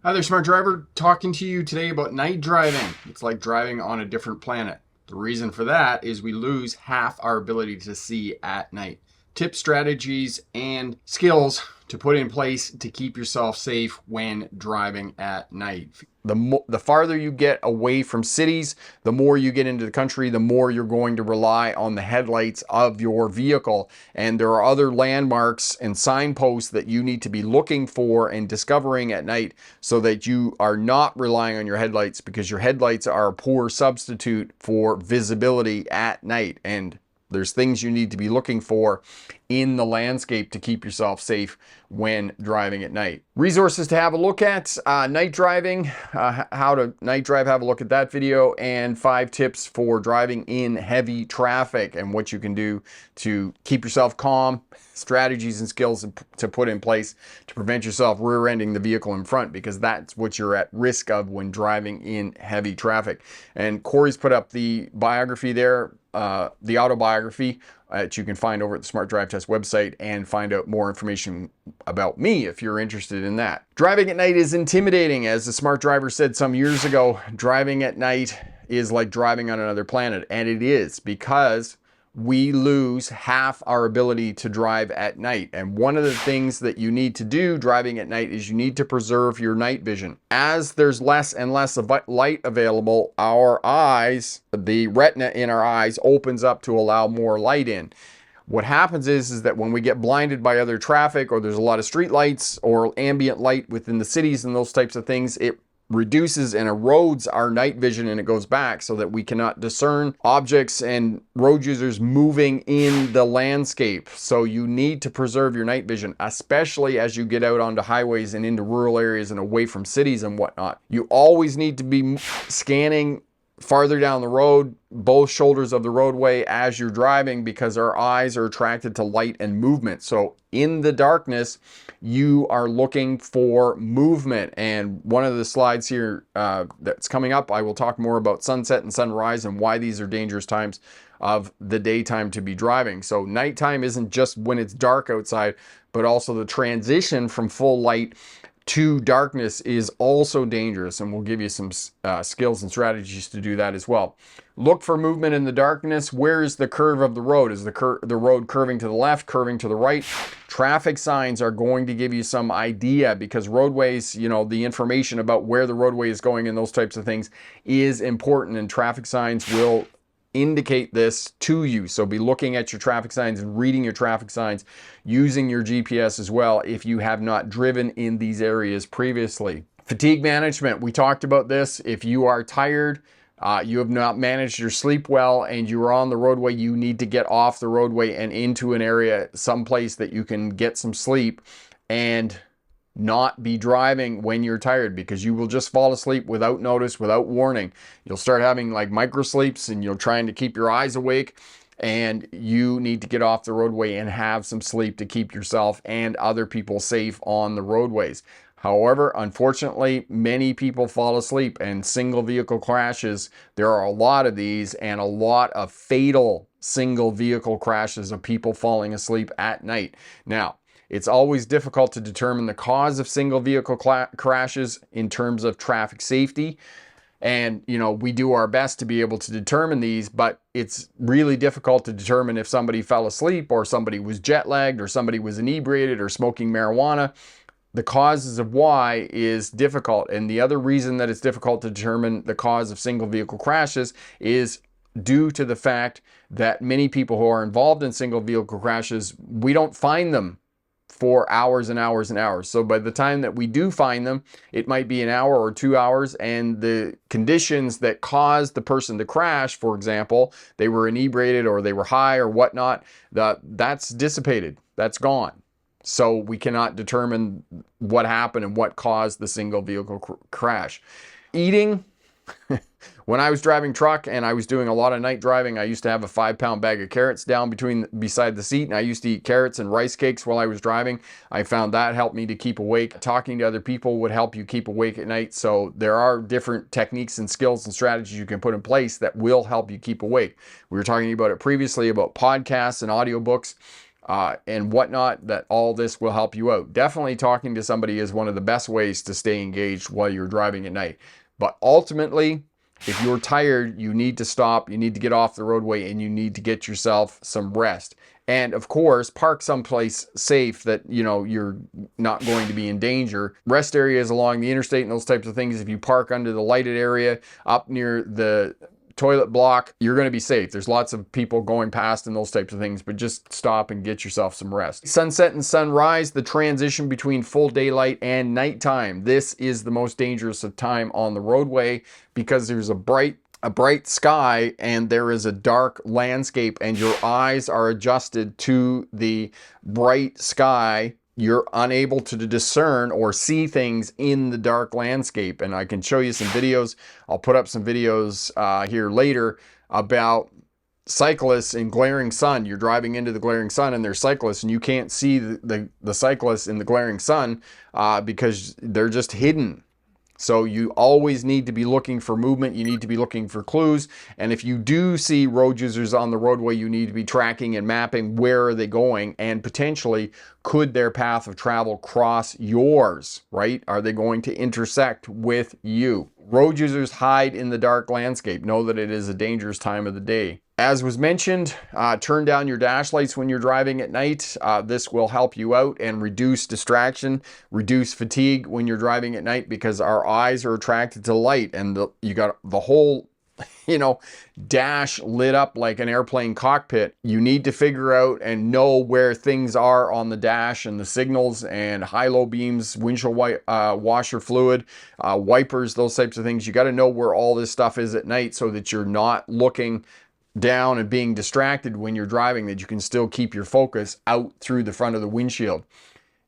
Hi there, Smart Driver. Talking to you today about night driving. It's like driving on a different planet. The reason for that is we lose half our ability to see at night. Tips, strategies, and skills to put in place to keep yourself safe when driving at night. The farther you get away from cities, the more you get into the country, the more you're going to rely on the headlights of your vehicle. And there are other landmarks and signposts that you need to be looking for and discovering at night so that you are not relying on your headlights, because your headlights are a poor substitute for visibility at night. And there's things you need to be looking for in the landscape to keep yourself safe when driving at night. Resources to have a look at, night driving, how to night drive, have a look at that video, and 5 tips for driving in heavy traffic and what you can do to keep yourself calm, strategies and skills to put in place to prevent yourself rear-ending the vehicle in front, because that's what you're at risk of when driving in heavy traffic. And Corey's put up the biography there, the autobiography that you can find over at the Smart Drive Test website, and find out more information about me if you're interested in that. Driving at night is intimidating. As the Smart Driver said some years ago, driving at night is like driving on another planet. And it is, because we lose half our ability to drive at night. And one of the things that you need to do driving at night is you need to preserve your night vision. As there's less and less of light available, our eyes, the retina in our eyes opens up to allow more light in. What happens is that when we get blinded by other traffic, or there's a lot of street lights or ambient light within the cities and those types of things, it reduces and erodes our night vision, and it goes back so that we cannot discern objects and road users moving in the landscape. So you need to preserve your night vision, especially as you get out onto highways and into rural areas and away from cities and whatnot. You always need to be scanning farther down the road, both shoulders of the roadway as you're driving, because our eyes are attracted to light and movement. So in the darkness, you are looking for movement. And one of the slides here that's coming up, I will talk more about sunset and sunrise and why these are dangerous times of the daytime to be driving. So nighttime isn't just when it's dark outside, but also the transition from full light to darkness is also dangerous, and we'll give you some skills and strategies to do that as well. Look for movement in the darkness. Where is the curve of the road? Is the road curving to the left, curving to the right? Traffic signs are going to give you some idea, because roadways, you know, the information about where the roadway is going and those types of things is important, and traffic signs will indicate this to you. So be looking at your traffic signs and reading your traffic signs, using your GPS as well if you have not driven in these areas previously. Fatigue management, we talked about this. If you are tired, you have not managed your sleep well, and you are on the roadway, you need to get off the roadway and into an area, someplace that you can get some sleep and not be driving when you're tired, because you will just fall asleep without notice, without warning. You'll start having like micro sleeps, and you're trying to keep your eyes awake, and you need to get off the roadway and have some sleep to keep yourself and other people safe on the roadways. However, unfortunately, many people fall asleep, and single vehicle crashes, there are a lot of these, and a lot of fatal single vehicle crashes of people falling asleep at night. Now, it's always difficult to determine the cause of single vehicle crashes in terms of traffic safety. And, you know, we do our best to be able to determine these, but it's really difficult to determine if somebody fell asleep, or somebody was jet lagged, or somebody was inebriated, or smoking marijuana. The causes of why is difficult. And the other reason that it's difficult to determine the cause of single vehicle crashes is due to the fact that many people who are involved in single vehicle crashes, we don't find them for hours and hours and hours. So by the time that we do find them, it might be an hour or 2 hours, and the conditions that caused the person to crash, for example, they were inebriated or they were high or whatnot, that's dissipated, that's gone. So we cannot determine what happened and what caused the single vehicle crash. Eating. When I was driving truck and I was doing a lot of night driving, I used to have a 5-pound bag of carrots down beside the seat, and I used to eat carrots and rice cakes while I was driving. I found that helped me to keep awake. Talking to other people would help you keep awake at night. So there are different techniques and skills and strategies you can put in place that will help you keep awake. We were talking about it previously about podcasts and audiobooks. and whatnot, that all this will help you out. Definitely talking to somebody is one of the best ways to stay engaged while you're driving at night. But ultimately, if you're tired, you need to stop, you need to get off the roadway, and you need to get yourself some rest. And of course, park someplace safe that, you know, you're not going to be in danger. Rest areas along the interstate and those types of things, if you park under the lighted area up near the toilet block, you're going to be safe. There's lots of people going past and those types of things, but just stop and get yourself some rest. Sunset and sunrise, the transition between full daylight and nighttime. This is the most dangerous of time on the roadway because there's a bright sky and there is a dark landscape, and your eyes are adjusted to the bright sky. You're unable to discern or see things in the dark landscape. And I can show you some videos. I'll put up some videos here later about cyclists in glaring sun. You're driving into the glaring sun and there's cyclists, and you can't see the cyclists in the glaring sun because they're just hidden. So you always need to be looking for movement. You need to be looking for clues. And if you do see road users on the roadway, you need to be tracking and mapping where are they going, and potentially could their path of travel cross yours, right? Are they going to intersect with you? Road users hide in the dark landscape. Know that it is a dangerous time of the day. As was mentioned, turn down your dash lights when you're driving at night. This will help you out and reduce distraction, reduce fatigue when you're driving at night, because our eyes are attracted to light, and you got the whole, you know, dash lit up like an airplane cockpit. You need to figure out and know where things are on the dash and the signals and high-low beams, windshield washer fluid, wipers, those types of things. You got to know where all this stuff is at night so that you're not looking down and being distracted when you're driving, that you can still keep your focus out through the front of the windshield.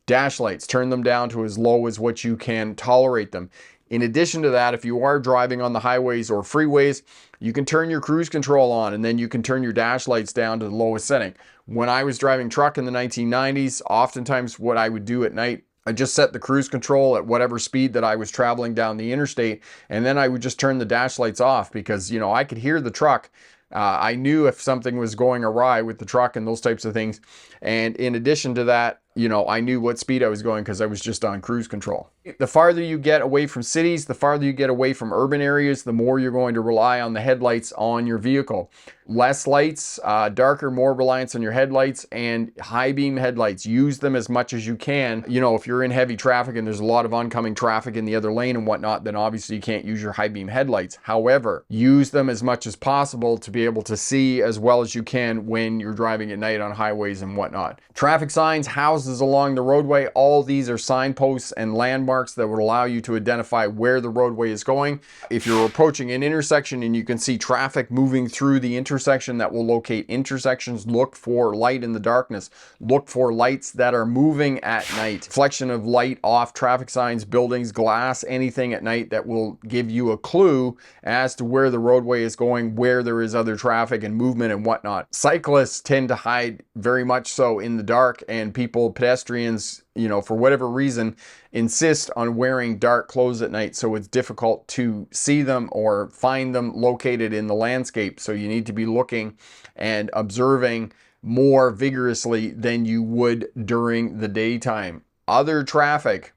Dash lights, turn them down to as low as what you can tolerate them. In addition to that, if you are driving on the highways or freeways, you can turn your cruise control on, and then you can turn your dash lights down to the lowest setting. When I was driving truck in the 1990s, oftentimes what I would do at night, I just set the cruise control at whatever speed that I was traveling down the interstate, and then I would just turn the dash lights off because, you know, I could hear the truck. I knew if something was going awry with the truck and those types of things. And in addition to that, you know, I knew what speed I was going because I was just on cruise control. The farther you get away from cities, the farther you get away from urban areas, the more you're going to rely on the headlights on your vehicle. Less lights, darker, more reliance on your headlights, and high beam headlights. Use them as much as you can. You know, if you're in heavy traffic and there's a lot of oncoming traffic in the other lane and whatnot, then obviously you can't use your high beam headlights. However, use them as much as possible to be able to see as well as you can when you're driving at night on highways and whatnot. Traffic signs, houses along the roadway, all these are signposts and landmarks that would allow you to identify where the roadway is going. If you're approaching an intersection and you can see traffic moving through the intersection, that will locate intersections. Look for light in the darkness. Look for lights that are moving at night. Reflection of light off traffic signs, buildings, glass, anything at night that will give you a clue as to where the roadway is going, where there is other traffic and movement and whatnot. Cyclists tend to hide very much so in the dark, and pedestrians, you know, for whatever reason, insist on wearing dark clothes at night, so it's difficult to see them or find them located in the landscape. So you need to be looking and observing more vigorously than you would during the daytime. Other traffic.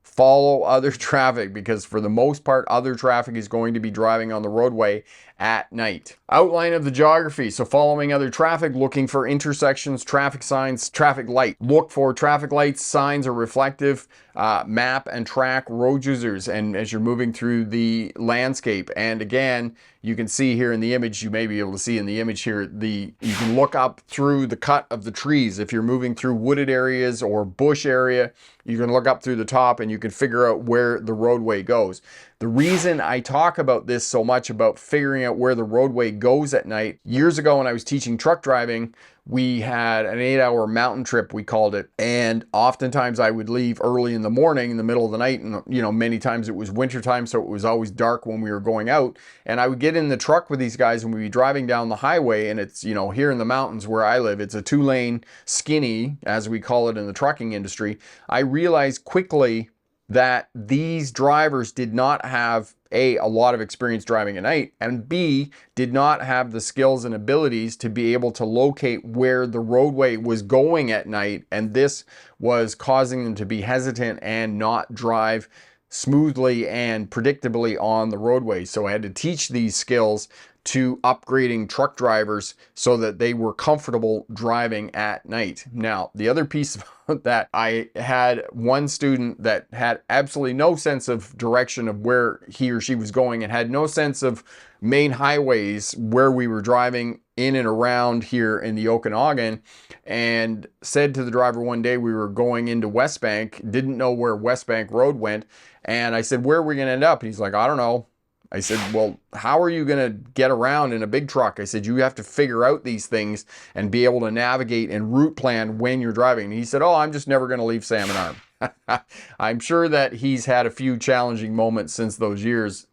Follow other traffic, because for the most part, other traffic is going to be driving on the roadway at night. Outline of the geography. So following other traffic, looking for intersections, traffic signs, traffic light. Look for traffic lights, signs are reflective. Map and track road users, and as you're moving through the landscape. And again, you can see here in the image, you may be able to see in the image here, you can look up through the cut of the trees. If you're moving through wooded areas or bush area, you can look up through the top and you can figure out where the roadway goes. The reason I talk about this so much, about figuring out where the roadway goes at night, years ago when I was teaching truck driving, we had an 8-hour mountain trip, we called it. And oftentimes I would leave early in the morning, in the middle of the night. And, you know, many times it was wintertime, so it was always dark when we were going out. And I would get in the truck with these guys and we'd be driving down the highway. And it's, you know, here in the mountains where I live, it's a 2-lane skinny, as we call it in the trucking industry. I realized quickly that these drivers did not have a lot of experience driving at night, and B, did not have the skills and abilities to be able to locate where the roadway was going at night, and this was causing them to be hesitant and not drive smoothly and predictably on the roadway. So I had to teach these skills to upgrading truck drivers so that they were comfortable driving at night. Now, the other piece of that, I had one student that had absolutely no sense of direction of where he or she was going and had no sense of main highways where we were driving in and around here in the Okanagan, and said to the driver one day, we were going into West Bank, didn't know where West Bank Road went, and I said, where are we going to end up? And he's like, I don't know. I said, well, how are you going to get around in a big truck? I said, you have to figure out these things and be able to navigate and route plan when you're driving. And he said, oh, I'm just never going to leave Salmon Arm. I'm sure that he's had a few challenging moments since those years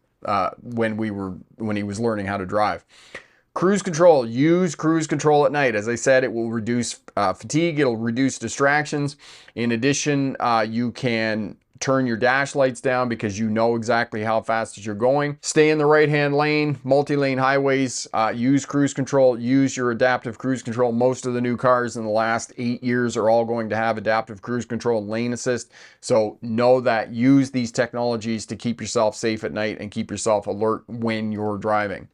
when he was learning how to drive. Cruise control. Use cruise control at night. As I said, it will reduce fatigue. It'll reduce distractions. In addition, you can turn your dash lights down because you know exactly how fast you're going. Stay in the right-hand lane, multi-lane highways, use cruise control, use your adaptive cruise control. Most of the new cars in the last 8 years are all going to have adaptive cruise control, lane assist. So know that, use these technologies to keep yourself safe at night and keep yourself alert when you're driving.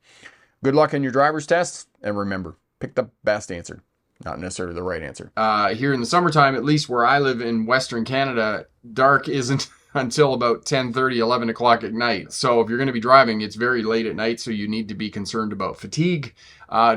Good luck on your driver's test, and remember, pick the best answer, not necessarily the right answer. Here in the summertime, at least where I live in Western Canada, dark isn't until about 10:30, 11 o'clock at night. So if you're going to be driving, it's very late at night, so you need to be concerned about fatigue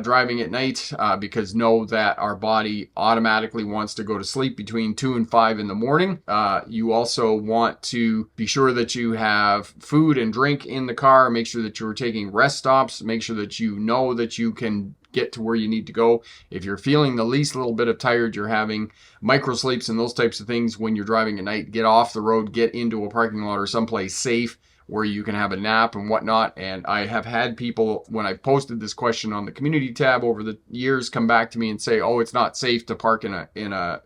driving at night, because know that our body automatically wants to go to sleep between 2 and 5 in the morning. You also want to be sure that you have food and drink in the car. Make sure that you're taking rest stops. Make sure that you know that you can get to where you need to go. If you're feeling the least little bit of tired, you're having micro sleeps and those types of things when you're driving at night, get off the road, get into a parking lot or someplace safe where you can have a nap and whatnot. And I have had people, when I posted this question on the community tab over the years, come back to me and say, oh, it's not safe to park in a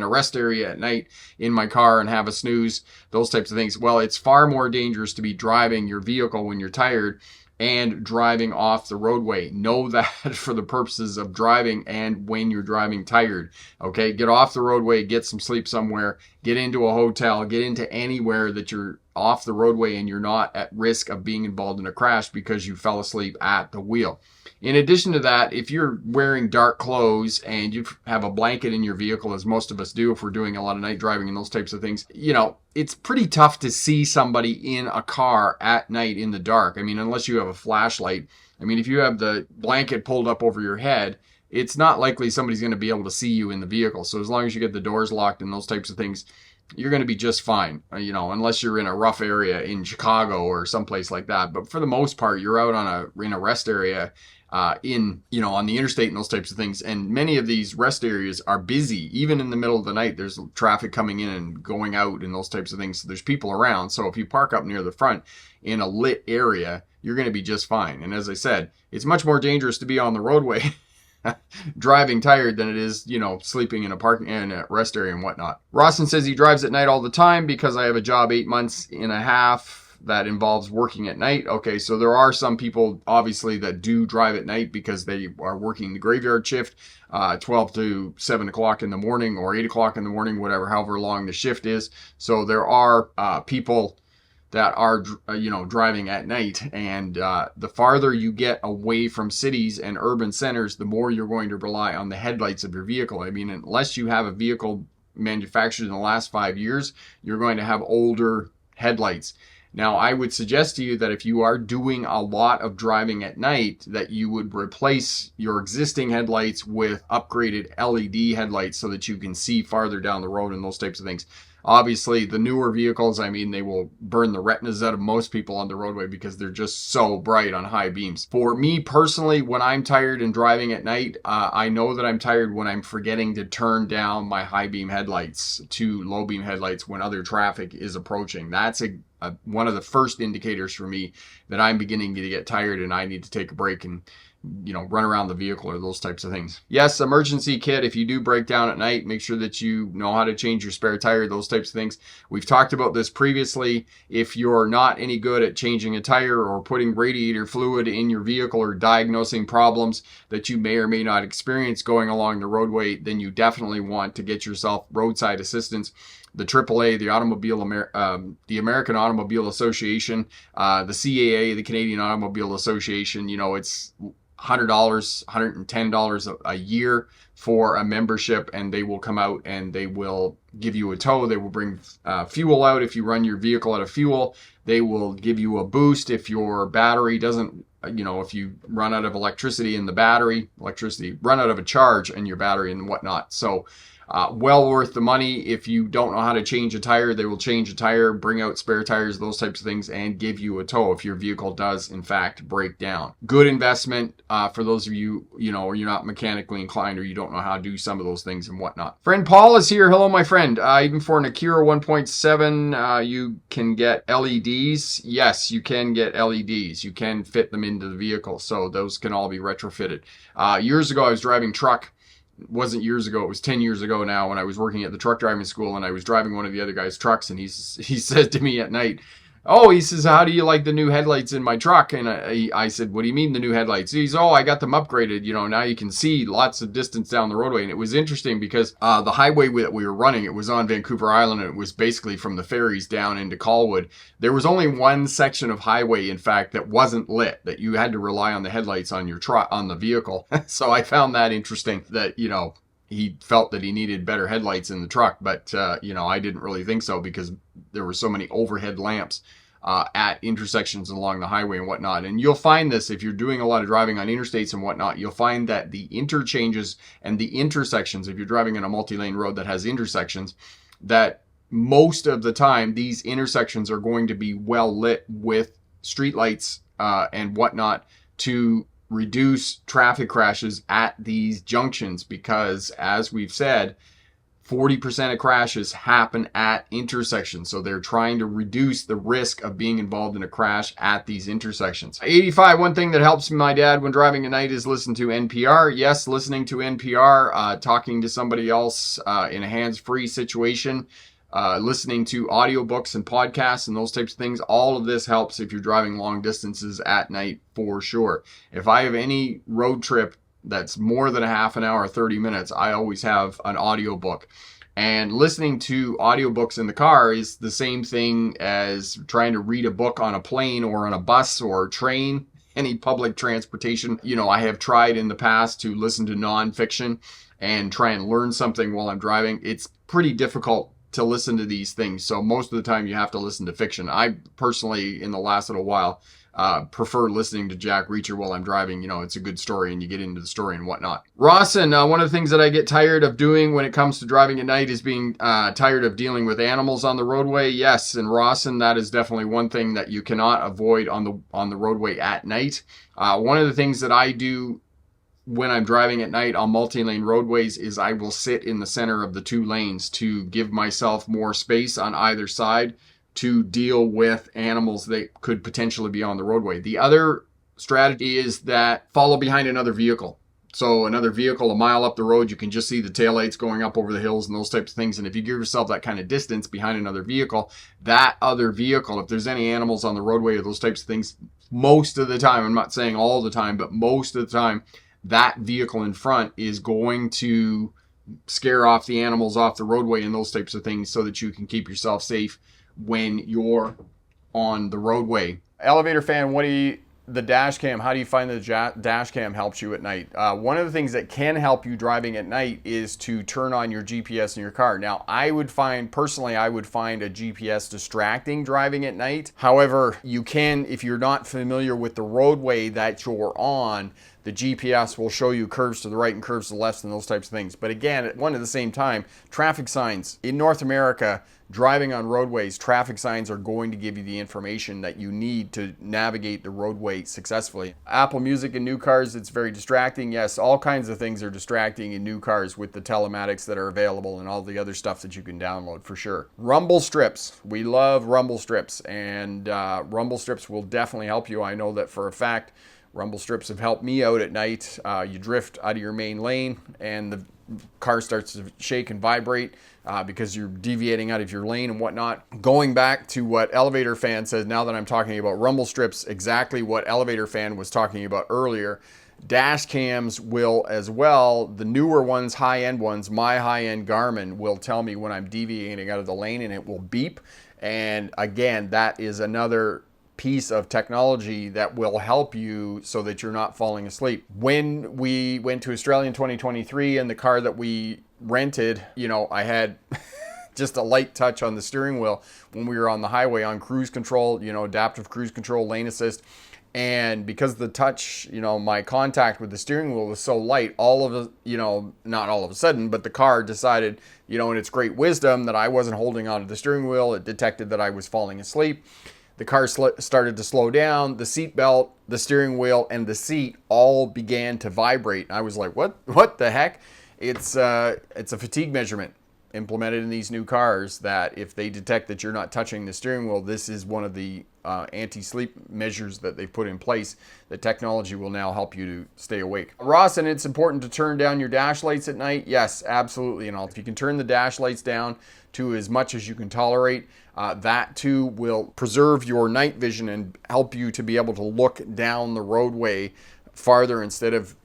rest area at night in my car and have a snooze, those types of things. Well, it's far more dangerous to be driving your vehicle when you're tired and driving off the roadway. Know that for the purposes of driving and when you're driving tired. Okay, get off the roadway, get some sleep somewhere, get into a hotel, get into anywhere that you're off the roadway and you're not at risk of being involved in a crash because you fell asleep at the wheel. In addition to that, if you're wearing dark clothes and you have a blanket in your vehicle, as most of us do if we're doing a lot of night driving and those types of things, it's pretty tough to see somebody in a car at night in the dark. I mean, unless you have a flashlight. I mean, if you have the blanket pulled up over your head, it's not likely somebody's going to be able to see you in the vehicle. So as long as you get the doors locked and those types of things, you're going to be just fine, unless you're in a rough area in Chicago or someplace like that. But for the most part, you're out in a rest area on the interstate and those types of things. And many of these rest areas are busy. Even in the middle of the night, there's traffic coming in and going out and those types of things. So there's people around. So if you park up near the front in a lit area, you're going to be just fine. And as I said, it's much more dangerous to be on the roadway driving tired than it is, sleeping in a rest area and whatnot. Rawson says he drives at night all the time because I have a job 8 months and a half that involves working at night. Okay, so there are some people obviously that do drive at night because they are working the graveyard shift, 12 to 7 o'clock in the morning or 8 o'clock in the morning, however long the shift is. So there are people that are, driving at night. And the farther you get away from cities and urban centers, the more you're going to rely on the headlights of your vehicle. I mean, unless you have a vehicle manufactured in the last 5 years, you're going to have older headlights. Now, I would suggest to you that if you are doing a lot of driving at night, that you would replace your existing headlights with upgraded LED headlights so that you can see farther down the road and those types of things. Obviously, the newer vehicles, they will burn the retinas out of most people on the roadway because they're just so bright on high beams. For me personally, when I'm tired and driving at night, I know that I'm tired when I'm forgetting to turn down my high beam headlights to low beam headlights when other traffic is approaching. That's one of the first indicators for me that I'm beginning to get tired and I need to take a break and run around the vehicle or those types of things. Yes, emergency kit. If you do break down at night, make sure that you know how to change your spare tire, those types of things. We've talked about this previously. If you're not any good at changing a tire or putting radiator fluid in your vehicle or diagnosing problems that you may or may not experience going along the roadway, then you definitely want to get yourself roadside assistance. The AAA, the American Automobile Association, the CAA, the Canadian Automobile Association, it's $100, $110 a year for a membership, and they will come out and they will give you a tow. They will bring fuel out if you run your vehicle out of fuel. They will give you a boost if your battery doesn't, if you run out of electricity in the battery, run out of a charge in your battery and whatnot. So well worth the money. If you don't know how to change a tire, they will change a tire, bring out spare tires, those types of things, and give you a tow if your vehicle does, in fact, break down. Good investment for those of you, or you're not mechanically inclined or you don't know how to do some of those things and whatnot. Friend Paul is here. Hello, my friend. Even for an Acura 1.7, you can get LEDs. Yes, you can get LEDs. You can fit them into the vehicle, so those can all be retrofitted. Years ago, I was driving truck. It wasn't years ago, it was 10 years ago now, when I was working at the truck driving school and I was driving one of the other guy's trucks, and he said to me at night, he says, how do you like the new headlights in my truck? And I said, what do you mean the new headlights? He's, I got them upgraded. Now you can see lots of distance down the roadway. And it was interesting because the highway that we were running, it was on Vancouver Island, and it was basically from the ferries down into Colwood. There was only one section of highway, in fact, that wasn't lit, that you had to rely on the headlights on your truck, on the vehicle. So I found that interesting that, he felt that he needed better headlights in the truck, but I didn't really think so, because there were so many overhead lamps at intersections along the highway and whatnot. And you'll find this if you're doing a lot of driving on interstates and whatnot. You'll find that the interchanges and the intersections, if you're driving on a multi-lane road that has intersections, that most of the time these intersections are going to be well lit with streetlights and whatnot to reduce traffic crashes at these junctions, because, as we've said, 40% of crashes happen at intersections. So they're trying to reduce the risk of being involved in a crash at these intersections. 85, one thing that helps my dad when driving at night is listen to NPR. Yes, listening to NPR, talking to somebody else in a hands-free situation, listening to audiobooks and podcasts and those types of things. All of this helps if you're driving long distances at night, for sure. If I have any road trip that's more than a half an hour, 30 minutes, I always have an audiobook. And listening to audiobooks in the car is the same thing as trying to read a book on a plane or on a bus or a train, any public transportation. I have tried in the past to listen to nonfiction and try and learn something while I'm driving. It's pretty difficult to listen to these things. So most of the time you have to listen to fiction. I personally, in the last little while, prefer listening to Jack Reacher while I'm driving. It's a good story and you get into the story and whatnot. Rawson, one of the things that I get tired of doing when it comes to driving at night is being tired of dealing with animals on the roadway. Yes, and Rawson, that is definitely one thing that you cannot avoid on the roadway at night. One of the things that I do when I'm driving at night on multi-lane roadways is I will sit in the center of the two lanes to give myself more space on either side to deal with animals that could potentially be on the roadway. The other strategy is that follow behind another vehicle. So another vehicle a mile up the road, you can just see the taillights going up over the hills and those types of things. And if you give yourself that kind of distance behind another vehicle, that other vehicle, if there's any animals on the roadway or those types of things, most of the time, I'm not saying all the time, but most of the time, that vehicle in front is going to scare off the animals off the roadway and those types of things so that you can keep yourself safe when you're on the roadway. Elevator fan, the dash cam, how do you find the dash cam helps you at night? One of the things that can help you driving at night is to turn on your GPS in your car. Now, I would find a GPS distracting driving at night. However, you can, if you're not familiar with the roadway that you're on, the GPS will show you curves to the right and curves to the left and those types of things. But again, at the same time, traffic signs in North America driving on roadways, traffic signs are going to give you the information that you need to navigate the roadway successfully. Apple Music in new cars, it's very distracting. Yes, all kinds of things are distracting in new cars with the telematics that are available and all the other stuff that you can download for sure. Rumble strips. We love rumble strips, and rumble strips will definitely help you. I know that for a fact. Rumble strips have helped me out at night. You drift out of your main lane and the car starts to shake and vibrate because you're deviating out of your lane and whatnot. Going back to what Elevator Fan says, now that I'm talking about rumble strips, exactly what Elevator Fan was talking about earlier. Dash cams will as well. The newer ones, high-end ones, my high-end Garmin will tell me when I'm deviating out of the lane and it will beep. And again, that is another piece of technology that will help you so that you're not falling asleep. When we went to Australia in 2023 and the car that we rented, I had just a light touch on the steering wheel when we were on the highway on cruise control, adaptive cruise control, lane assist. And because the touch, my contact with the steering wheel was so light, not all of a sudden, but the car decided, in its great wisdom that I wasn't holding onto the steering wheel. It detected that I was falling asleep. The car started to slow down. The seat belt, the steering wheel, and the seat all began to vibrate. I was like, what the heck? It's a fatigue measurement implemented in these new cars that if they detect that you're not touching the steering wheel, this is one of the anti-sleep measures that they've put in place. The technology will now help you to stay awake. Ross, and it's important to turn down your dash lights at night. Yes, absolutely. If you can turn the dash lights down to as much as you can tolerate, that too will preserve your night vision and help you to be able to look down the roadway farther instead of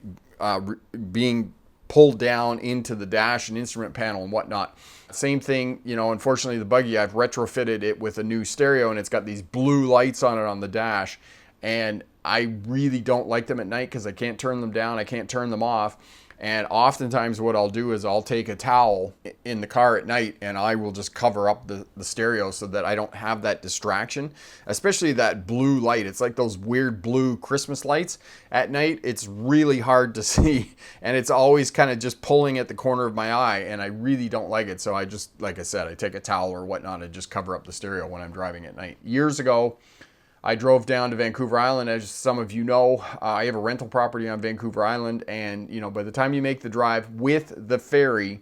being pulled down into the dash and instrument panel and whatnot. Same thing, unfortunately the buggy, I've retrofitted it with a new stereo and it's got these blue lights on it on the dash. And I really don't like them at night because I can't turn them down, I can't turn them off. And oftentimes what I'll do is I'll take a towel in the car at night and I will just cover up the stereo so that I don't have that distraction, especially that blue light. It's like those weird blue Christmas lights at night. It's really hard to see and it's always kind of just pulling at the corner of my eye and I really don't like it. So I just, like I said, I take a towel or whatnot and just cover up the stereo when I'm driving at night. Years ago, I drove down to Vancouver Island. As some of you know, I have a rental property on Vancouver Island, and by the time you make the drive with the ferry,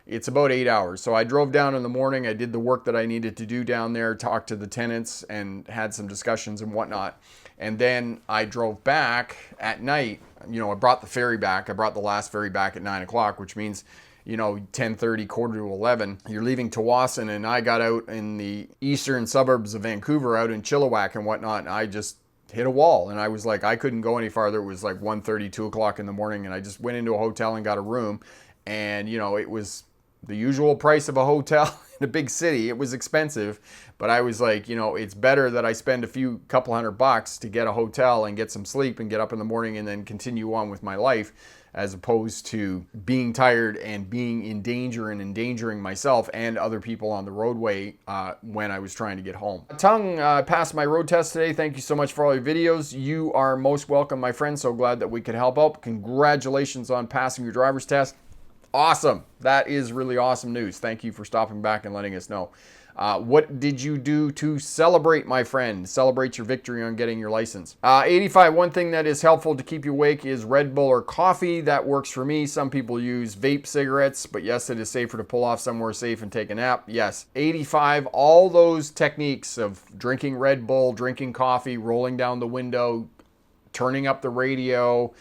it's about 8 hours. So I drove down in the morning. I did the work that I needed to do down there, talked to the tenants, and had some discussions and whatnot. And then I drove back at night. I brought the ferry back. I brought the last ferry back at 9 o'clock, which means 10:30, quarter to 11, you're leaving Tawasin, and I got out in the eastern suburbs of Vancouver, out in Chilliwack and whatnot, and I just hit a wall, and I was like, I couldn't go any farther. It was like 1:30, 2 o'clock in the morning, and I just went into a hotel and got a room, and it was the usual price of a hotel in a big city. It was expensive, but I was like, it's better that I spend a couple $100 to get a hotel and get some sleep and get up in the morning and then continue on with my life, as opposed to being tired and being in danger and endangering myself and other people on the roadway when I was trying to get home. Tung passed my road test today. Thank you so much for all your videos. You are most welcome, my friend. So glad that we could help out. Congratulations on passing your driver's test. Awesome. That is really awesome news. Thank you for stopping back and letting us know. What did you do to celebrate, my friend? Celebrate your victory on getting your license. 85, one thing that is helpful to keep you awake is Red Bull or coffee. That works for me. Some people use vape cigarettes, but yes, it is safer to pull off somewhere safe and take a nap. Yes. 85, all those techniques of drinking Red Bull, drinking coffee, rolling down the window, turning up the radio,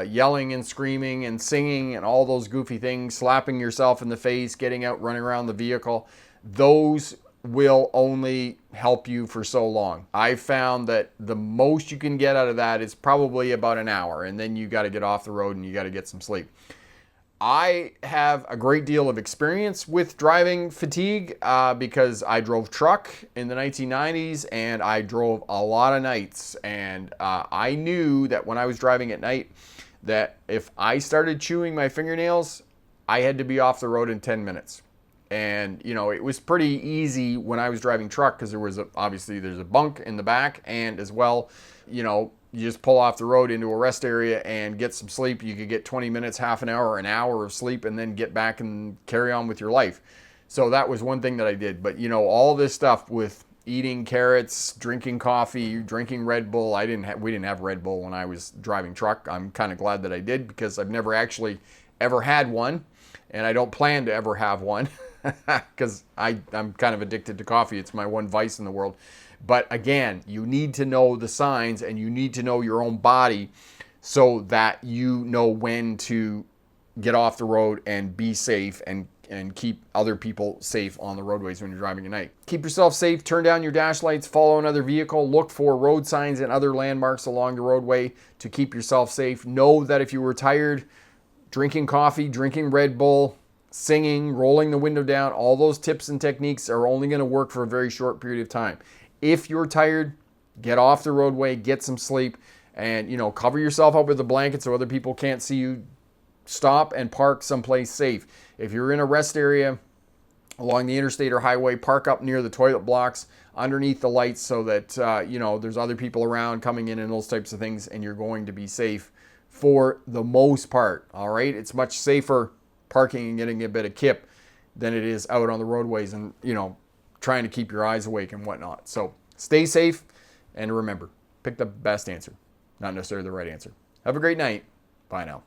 yelling and screaming and singing and all those goofy things, slapping yourself in the face, getting out, running around the vehicle, those will only help you for so long. I've found that the most you can get out of that is probably about an hour, and then you got to get off the road and you got to get some sleep. I have a great deal of experience with driving fatigue because I drove truck in the 1990s and I drove a lot of nights, and I knew that when I was driving at night that if I started chewing my fingernails, I had to be off the road in 10 minutes. And it was pretty easy when I was driving truck because obviously there's a bunk in the back, and as well, you just pull off the road into a rest area and get some sleep. You could get 20 minutes, half an hour, an hour of sleep, and then get back and carry on with your life. So that was one thing that I did. But all this stuff with eating carrots, drinking coffee, drinking Red Bull. We didn't have Red Bull when I was driving truck. I'm kind of glad that I did, because I've never actually ever had one, and I don't plan to ever have one because I'm kind of addicted to coffee. It's my one vice in the world. But again, you need to know the signs, and you need to know your own body so that you know when to get off the road and be safe and keep other people safe on the roadways when you're driving at night. Keep yourself safe, turn down your dash lights, follow another vehicle, look for road signs and other landmarks along the roadway to keep yourself safe. Know that if you were tired, drinking coffee, drinking Red Bull, singing, rolling the window down, all those tips and techniques are only going to work for a very short period of time. If you're tired, get off the roadway, get some sleep, and cover yourself up with a blanket so other people can't see you. Stop and park someplace safe. If you're in a rest area along the interstate or highway, park up near the toilet blocks underneath the lights so that there's other people around coming in and those types of things, and you're going to be safe for the most part. All right, it's much safer parking and getting a bit of kip than it is out on the roadways and trying to keep your eyes awake and whatnot. So stay safe, and remember, pick the best answer, not necessarily the right answer. Have a great night. Bye now.